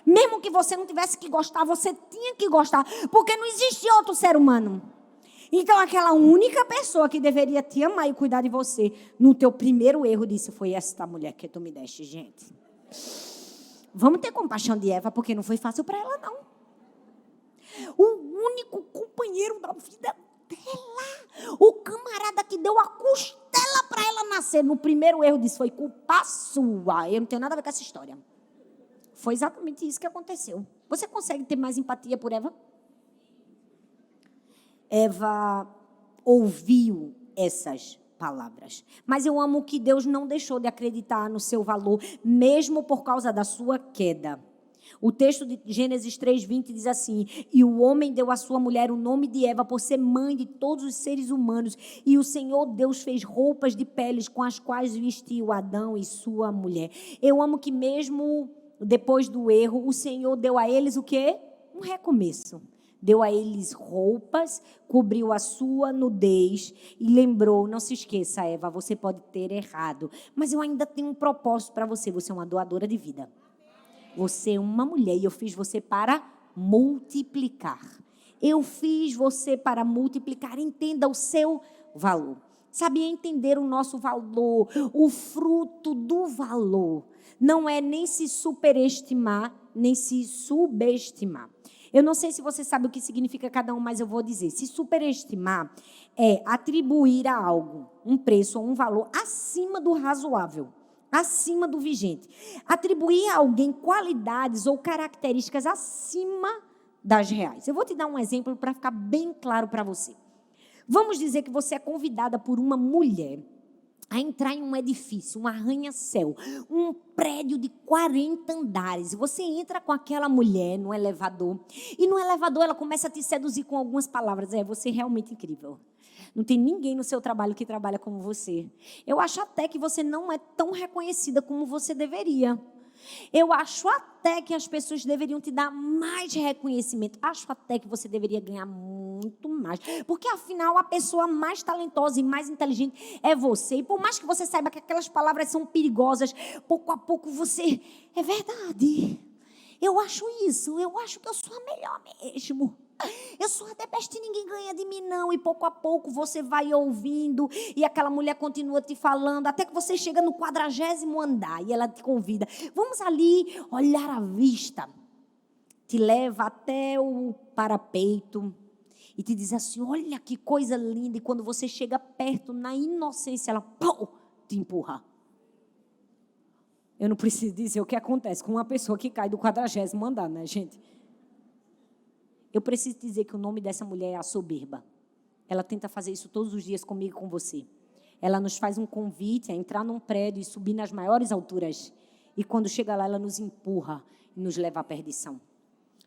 Mesmo que você não tivesse que gostar, você tinha que gostar, porque não existe outro ser humano. Então, aquela única pessoa que deveria te amar e cuidar de você, no teu primeiro erro, disse, foi esta mulher que tu me deste, gente. Vamos ter compaixão de Eva, porque não foi fácil para ela, não. O único companheiro da vida dela, o camarada que deu a costela para ela nascer, no primeiro erro disse, foi culpa sua. Eu não tenho nada a ver com essa história. Foi exatamente isso que aconteceu. Você consegue ter mais empatia por Eva? Eva ouviu essas palavras. Mas eu amo que Deus não deixou de acreditar no seu valor, mesmo por causa da sua queda. O texto de Gênesis 3:20 diz assim, e o homem deu à sua mulher o nome de Eva por ser mãe de todos os seres humanos, e o Senhor Deus fez roupas de peles com as quais vestiu Adão e sua mulher. Eu amo que mesmo depois do erro, o Senhor deu a eles o quê? Um recomeço. Deu a eles roupas, cobriu a sua nudez e lembrou, não se esqueça, Eva, você pode ter errado, mas eu ainda tenho um propósito para você, você é uma doadora de vida. Você é uma mulher e eu fiz você para multiplicar. Eu fiz você para multiplicar, entenda o seu valor. Sabia entender o nosso valor, o fruto do valor. Não é nem se superestimar, nem se subestimar. Eu não sei se você sabe o que significa cada um, mas eu vou dizer. Se superestimar é atribuir a algo um preço ou um valor acima do razoável, acima do vigente. Atribuir a alguém qualidades ou características acima das reais. Eu vou te dar um exemplo para ficar bem claro para você. Vamos dizer que você é convidada por uma mulher a entrar em um edifício, um arranha-céu, um prédio de 40 andares. Você entra com aquela mulher no elevador, e no elevador ela começa a te seduzir com algumas palavras. Você é realmente incrível. Não tem ninguém no seu trabalho que trabalha como você. Eu acho até que você não é tão reconhecida como você deveria. Eu acho até que as pessoas deveriam te dar mais reconhecimento. Acho até que você deveria ganhar muito mais. Porque, afinal, a pessoa mais talentosa e mais inteligente é você. E por mais que você saiba que aquelas palavras são perigosas, pouco a pouco você... É verdade. Eu acho isso. Eu acho que eu sou a melhor mesmo. Eu sou até besta e ninguém ganha de mim, não. E pouco a pouco você vai ouvindo e aquela mulher continua te falando, até que você chega no 40º andar e ela te convida. Vamos ali olhar a vista. Te leva até o parapeito e te diz assim, olha que coisa linda. E quando você chega perto, na inocência, ela te empurra. Eu não preciso dizer o que acontece com uma pessoa que cai do 40º andar, né, gente? Eu preciso dizer que o nome dessa mulher é a soberba. Ela tenta fazer isso todos os dias comigo e com você. Ela nos faz um convite a entrar num prédio e subir nas maiores alturas. E quando chega lá, ela nos empurra e nos leva à perdição.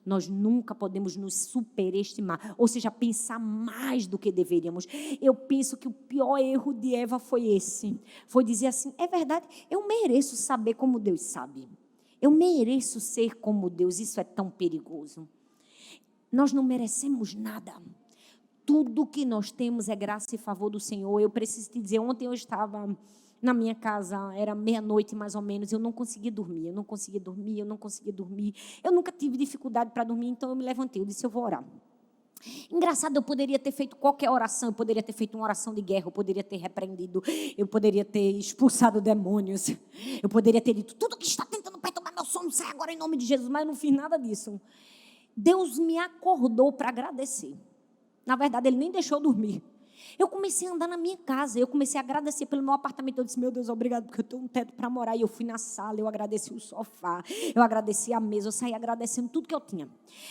Nós nunca podemos nos superestimar, ou seja, pensar mais do que deveríamos. Eu penso que o pior erro de Eva foi esse. Foi dizer assim, é verdade, eu mereço saber como Deus sabe. Eu mereço ser como Deus, isso é tão perigoso. Nós não merecemos nada. Tudo que nós temos é graça e favor do Senhor. Eu preciso te dizer, ontem eu estava na minha casa, era meia-noite mais ou menos, eu não conseguia dormir. Eu nunca tive dificuldade para dormir, então eu me levantei, eu disse, eu vou orar. Engraçado, eu poderia ter feito qualquer oração, eu poderia ter feito uma oração de guerra, eu poderia ter repreendido, eu poderia ter expulsado demônios, eu poderia ter dito, tudo que está tentando perturbar meu sono, sai agora em nome de Jesus, mas eu não fiz nada disso. Deus me acordou para agradecer. Na verdade, Ele nem deixou eu dormir. Eu comecei a andar na minha casa, eu comecei a agradecer pelo meu apartamento. Eu disse, meu Deus, obrigado, porque eu tenho um teto para morar. E eu fui na sala, eu agradeci o sofá, eu agradeci a mesa, eu saí agradecendo tudo que eu tinha.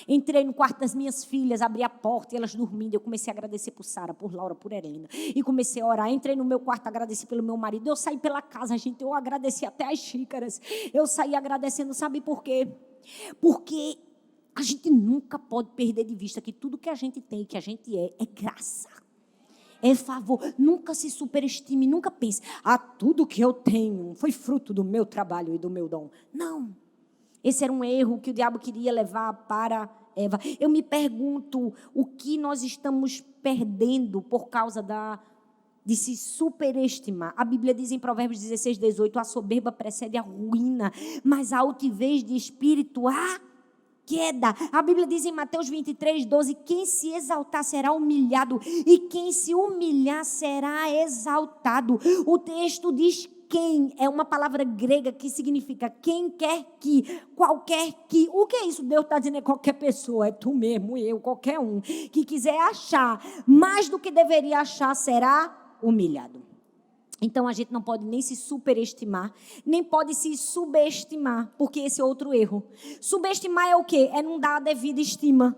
Entrei no quarto das minhas filhas, abri a porta e elas dormindo. Eu comecei a agradecer por Sara, por Laura, por Helena. E comecei a orar. Entrei no meu quarto, agradeci pelo meu marido. Eu saí pela casa, gente, eu agradeci até as xícaras. Eu saí agradecendo, sabe por quê? Porque a gente nunca pode perder de vista que tudo que a gente tem, que a gente é graça. É favor. Nunca se superestime, nunca pense, tudo que eu tenho foi fruto do meu trabalho e do meu dom. Não. Esse era um erro que o diabo queria levar para Eva. Eu me pergunto o que nós estamos perdendo por causa de se superestimar. A Bíblia diz em Provérbios 16:18, a soberba precede a ruína, mas a altivez de espírito queda. A Bíblia diz em Mateus 23:12, quem se exaltar será humilhado e quem se humilhar será exaltado. O texto diz quem, é uma palavra grega que significa quem quer que, qualquer que. O que é isso? Deus está dizendo é qualquer pessoa, é tu mesmo, eu, qualquer um, que quiser achar mais do que deveria achar será humilhado. Então, a gente não pode nem se superestimar, nem pode se subestimar, porque esse é outro erro. Subestimar é o quê? É não dar a devida estima,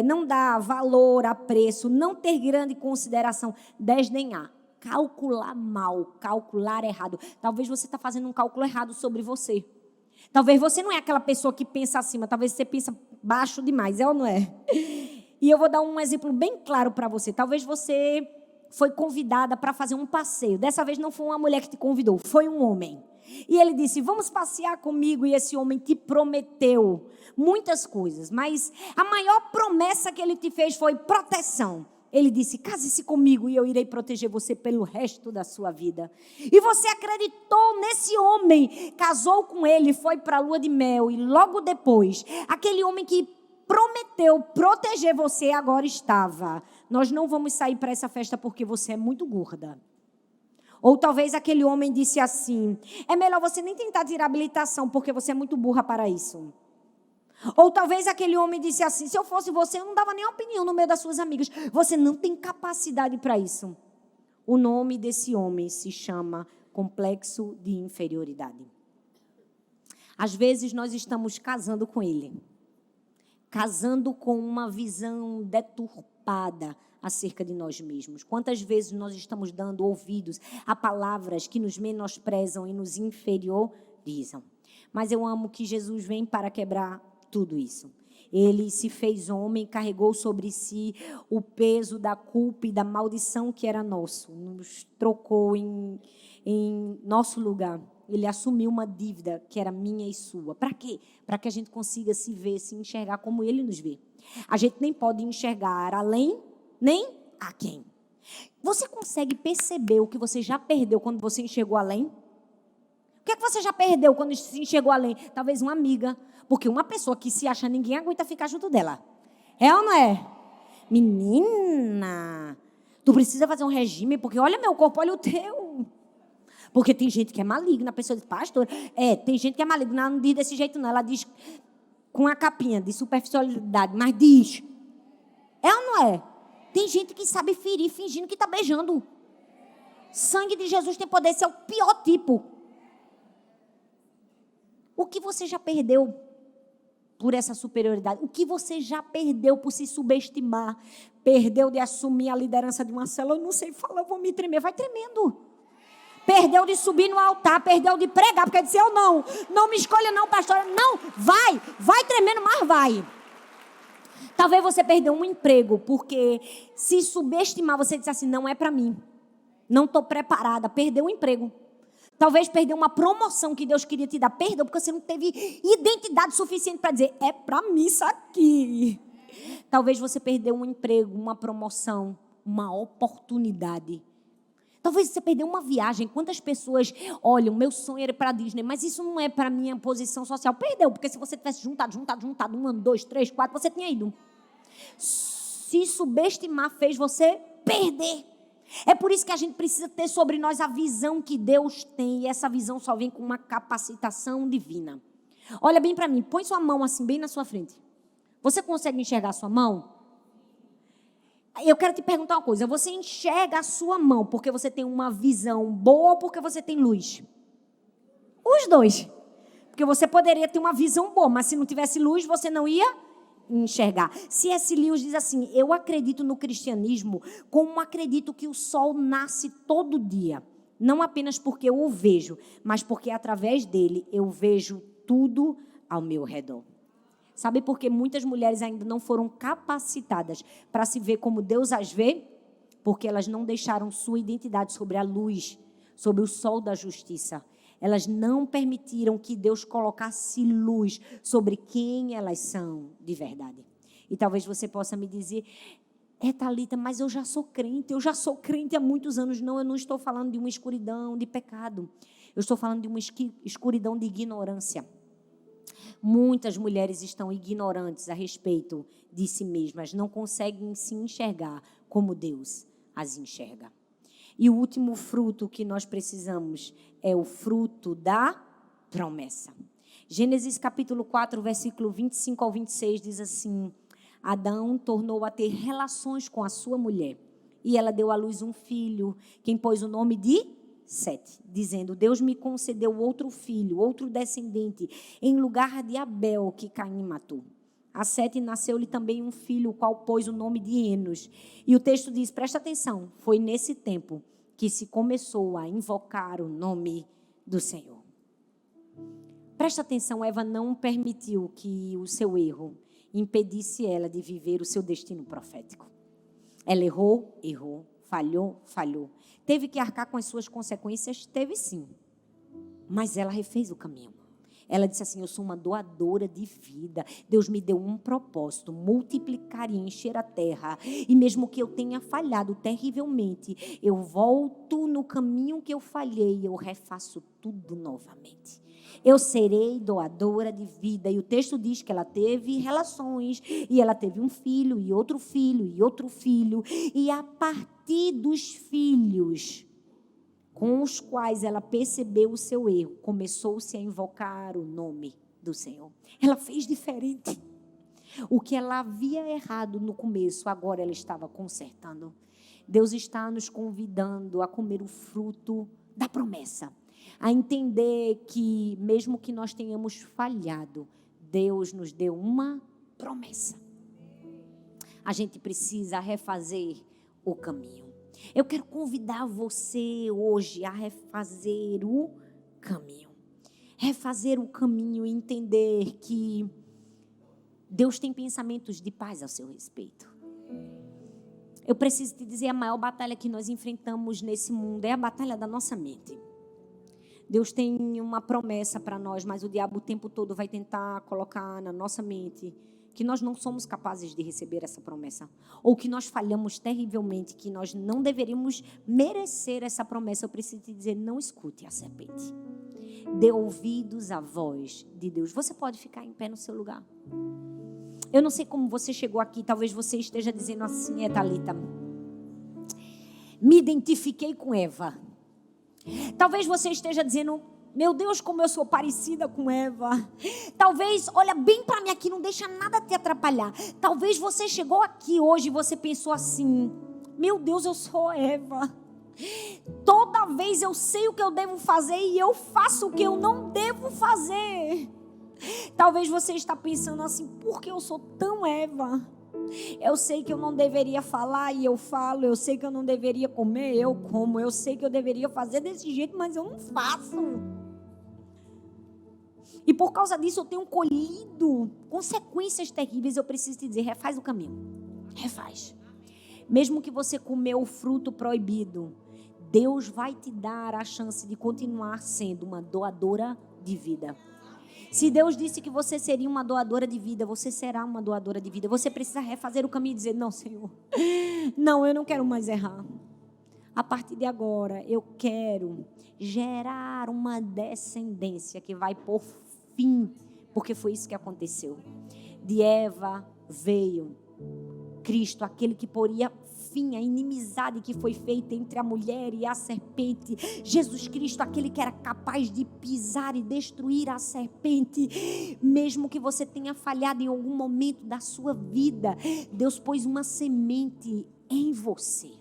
não dar valor, apreço, não ter grande consideração, desdenhar, calcular mal, calcular errado. Talvez você está fazendo um cálculo errado sobre você. Talvez você não é aquela pessoa que pensa acima, talvez você pensa baixo demais, é ou não é? E eu vou dar um exemplo bem claro para você. Talvez você foi convidada para fazer um passeio. Dessa vez não foi uma mulher que te convidou, foi um homem. E ele disse: vamos passear comigo. E esse homem te prometeu muitas coisas, mas a maior promessa que ele te fez foi proteção. Ele disse: case-se comigo e eu irei proteger você pelo resto da sua vida. E você acreditou nesse homem, casou com ele, foi para a lua de mel. E logo depois, aquele homem que prometeu proteger você agora estava: nós não vamos sair para essa festa porque você é muito gorda. Ou talvez aquele homem disse assim: é melhor você nem tentar tirar habilitação porque você é muito burra para isso. Ou talvez aquele homem disse assim: se eu fosse você, eu não dava nem opinião no meio das suas amigas. Você não tem capacidade para isso. O nome desse homem se chama complexo de inferioridade. Às vezes nós estamos casando com ele. Casando com uma visão deturpada acerca de nós mesmos. Quantas vezes nós estamos dando ouvidos a palavras que nos menosprezam e nos inferiorizam. Mas eu amo que Jesus vem para quebrar tudo isso. Ele se fez homem, carregou sobre si o peso da culpa e da maldição que era nosso. Nos trocou em nosso lugar. Ele assumiu uma dívida que era minha e sua. Para quê? Para que a gente consiga se ver, se enxergar como ele nos vê. A gente nem pode enxergar além, nem a quem. Você consegue perceber o que você já perdeu quando você enxergou além? O que é que você já perdeu quando se enxergou além? Talvez uma amiga. Porque uma pessoa que se acha, ninguém aguenta ficar junto dela. É ou não é? Menina, tu precisa fazer um regime, porque olha meu corpo, olha o teu. Porque tem gente que é maligna. A pessoa diz: pastor, tem gente que é maligna. Ela não diz desse jeito não. Ela diz com a capinha de superficialidade, mas diz. É ou não é? Tem gente que sabe ferir fingindo que está beijando. Sangue de Jesus tem poder. Esse é o pior tipo. O que você já perdeu por essa superioridade? O que você já perdeu por se subestimar? Perdeu de assumir a liderança de uma célula? Eu não sei falar, eu vou me tremer. Vai tremendo. Perdeu de subir no altar, perdeu de pregar, porque disse: eu não me escolha não, pastora. Não, vai tremendo, mas vai. Talvez você perdeu um emprego, porque se subestimar, você disse assim: não é para mim, não estou preparada, perdeu o emprego. Talvez perdeu uma promoção que Deus queria te dar, perdeu, porque você não teve identidade suficiente para dizer: é para mim isso aqui. Talvez você perdeu um emprego, uma promoção, uma oportunidade. Talvez você perdeu uma viagem. Quantas pessoas olham, meu sonho era para a Disney, mas isso não é para a minha posição social. Perdeu, porque se você tivesse juntado, 1, 2, 3, 4, você tinha ido. Se subestimar fez você perder. É por isso que a gente precisa ter sobre nós a visão que Deus tem. E essa visão só vem com uma capacitação divina. Olha bem para mim, põe sua mão assim bem na sua frente. Você consegue enxergar a sua mão? Eu quero te perguntar uma coisa: você enxerga a sua mão porque você tem uma visão boa ou porque você tem luz? Os dois. Porque você poderia ter uma visão boa, mas se não tivesse luz, você não ia enxergar. C.S. Lewis diz assim: eu acredito no cristianismo como acredito que o sol nasce todo dia. Não apenas porque eu o vejo, mas porque através dele eu vejo tudo ao meu redor. Sabe por que muitas mulheres ainda não foram capacitadas para se ver como Deus as vê? Porque elas não deixaram sua identidade sobre a luz, sobre o sol da justiça. Elas não permitiram que Deus colocasse luz sobre quem elas são de verdade. E talvez você possa me dizer: Thalita, mas eu já sou crente há muitos anos. Não, eu não estou falando de uma escuridão de pecado. Eu estou falando de uma escuridão de ignorância. Muitas mulheres estão ignorantes a respeito de si mesmas, não conseguem se enxergar como Deus as enxerga. E o último fruto que nós precisamos é o fruto da promessa. Gênesis capítulo 4, versículo 25 ao 26 diz assim: Adão tornou a ter relações com a sua mulher, e ela deu à luz um filho, quem pôs o nome de Sete, dizendo: Deus me concedeu outro filho, outro descendente, em lugar de Abel, que Caim matou. A Sete nasceu-lhe também um filho, o qual pôs o nome de Enos. E o texto diz, presta atenção, foi nesse tempo que se começou a invocar o nome do Senhor. Presta atenção, Eva não permitiu que o seu erro impedisse ela de viver o seu destino profético. Ela errou, falhou. Teve que arcar com as suas consequências? Teve sim. Mas ela refez o caminho. Ela disse assim: eu sou uma doadora de vida. Deus me deu um propósito: multiplicar e encher a terra. E mesmo que eu tenha falhado terrivelmente, eu volto no caminho que eu falhei e eu refaço tudo novamente. Eu serei doadora de vida. E o texto diz que ela teve relações, e ela teve um filho, e outro filho, e outro filho. E a partir dos filhos com os quais ela percebeu o seu erro, começou-se a invocar o nome do Senhor. Ela fez diferente. O que ela havia errado no começo, agora ela estava consertando. Deus está nos convidando a comer o fruto da promessa, a entender que mesmo que nós tenhamos falhado, Deus nos deu uma promessa. A gente precisa refazer o caminho. Eu quero convidar você hoje a refazer o caminho. Refazer o caminho e entender que Deus tem pensamentos de paz ao seu respeito. Eu preciso te dizer, a maior batalha que nós enfrentamos nesse mundo é a batalha da nossa mente. Deus tem uma promessa para nós, mas o diabo o tempo todo vai tentar colocar na nossa mente que nós não somos capazes de receber essa promessa, ou que nós falhamos terrivelmente, que nós não deveríamos merecer essa promessa. Eu preciso te dizer, não escute a serpente. Dê ouvidos à voz de Deus. Você pode ficar em pé no seu lugar. Eu não sei como você chegou aqui, talvez você esteja dizendo assim: Thalita, me identifiquei com Eva. Talvez você esteja dizendo: meu Deus, como eu sou parecida com Eva. Talvez, olha bem para mim aqui, não deixa nada te atrapalhar. Talvez você chegou aqui hoje e você pensou assim: meu Deus, eu sou Eva. Toda vez eu sei o que eu devo fazer e eu faço o que eu não devo fazer. Talvez você está pensando assim: por que eu sou tão Eva? Eu sei que eu não deveria falar e eu falo. Eu sei que eu não deveria comer, eu como. Eu sei que eu deveria fazer desse jeito, mas eu não faço. E por causa disso eu tenho colhido consequências terríveis. Eu preciso te dizer: refaz o caminho. Refaz. Mesmo que você comeu o fruto proibido, Deus vai te dar a chance de continuar sendo uma doadora de vida. Se Deus disse que você seria uma doadora de vida, você será uma doadora de vida. Você precisa refazer o caminho e dizer: não, Senhor, não, eu não quero mais errar. A partir de agora, eu quero gerar uma descendência que vai por fim, porque foi isso que aconteceu. De Eva veio Cristo, aquele que poria fim à inimizade que foi feita entre a mulher e a serpente. Jesus Cristo, aquele que era capaz de pisar e destruir a serpente. Mesmo que você tenha falhado em algum momento da sua vida, Deus pôs uma semente em você.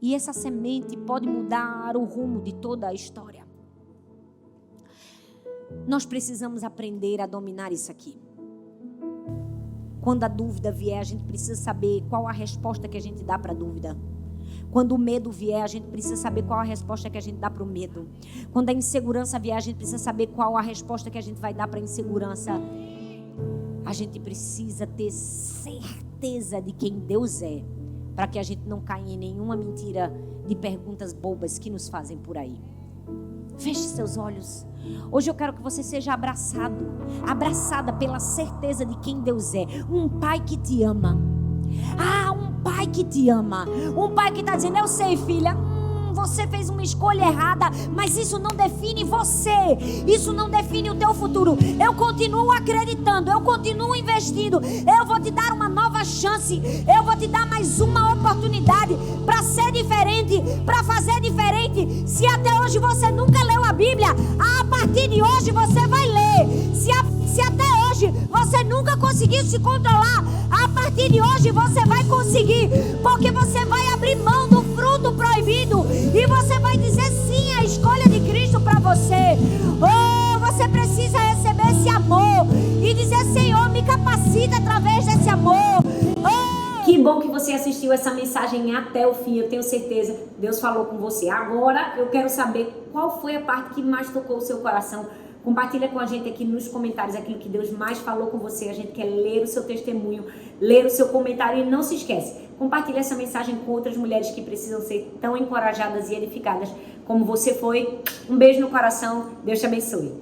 E essa semente pode mudar o rumo de toda a história. Nós precisamos aprender a dominar isso aqui. Quando a dúvida vier, a gente precisa saber qual a resposta que a gente dá para a dúvida. Quando o medo vier, a gente precisa saber qual a resposta que a gente dá para o medo. Quando a insegurança vier, a gente precisa saber qual a resposta que a gente vai dar para a insegurança. A gente precisa ter certeza de quem Deus é, para que a gente não caia em nenhuma mentira de perguntas bobas que nos fazem por aí. Feche seus olhos. Hoje eu quero que você seja abraçada pela certeza de quem Deus é. Um pai que te ama. Um pai que te ama. Um pai que está dizendo: eu sei, filha, você fez uma escolha errada, mas isso não define você. Isso não define o teu futuro. Eu continuo acreditando, eu continuo investindo. Eu vou te dar uma nova chance. Eu vou te dar mais uma oportunidade para ser diferente, para fazer diferente. Se até hoje você nunca leu a Bíblia, a partir de hoje você vai ler. Se até hoje você nunca conseguiu se controlar, a partir de hoje você vai conseguir, porque você vai abrir mão do fruto proibido e você vai dizer sim à escolha de Cristo para você. Você precisa receber esse amor e dizer: Senhor, me capacita através desse amor. Que bom que você assistiu essa mensagem até o fim. Eu tenho certeza, Deus falou com você. Agora eu quero saber qual foi a parte que mais tocou o seu coração. Compartilha com a gente aqui nos comentários aquilo que Deus mais falou com você. A gente quer ler o seu testemunho, ler o seu comentário. E não se esquece, compartilha essa mensagem com outras mulheres que precisam ser tão encorajadas e edificadas como você foi. Um beijo no coração. Deus te abençoe.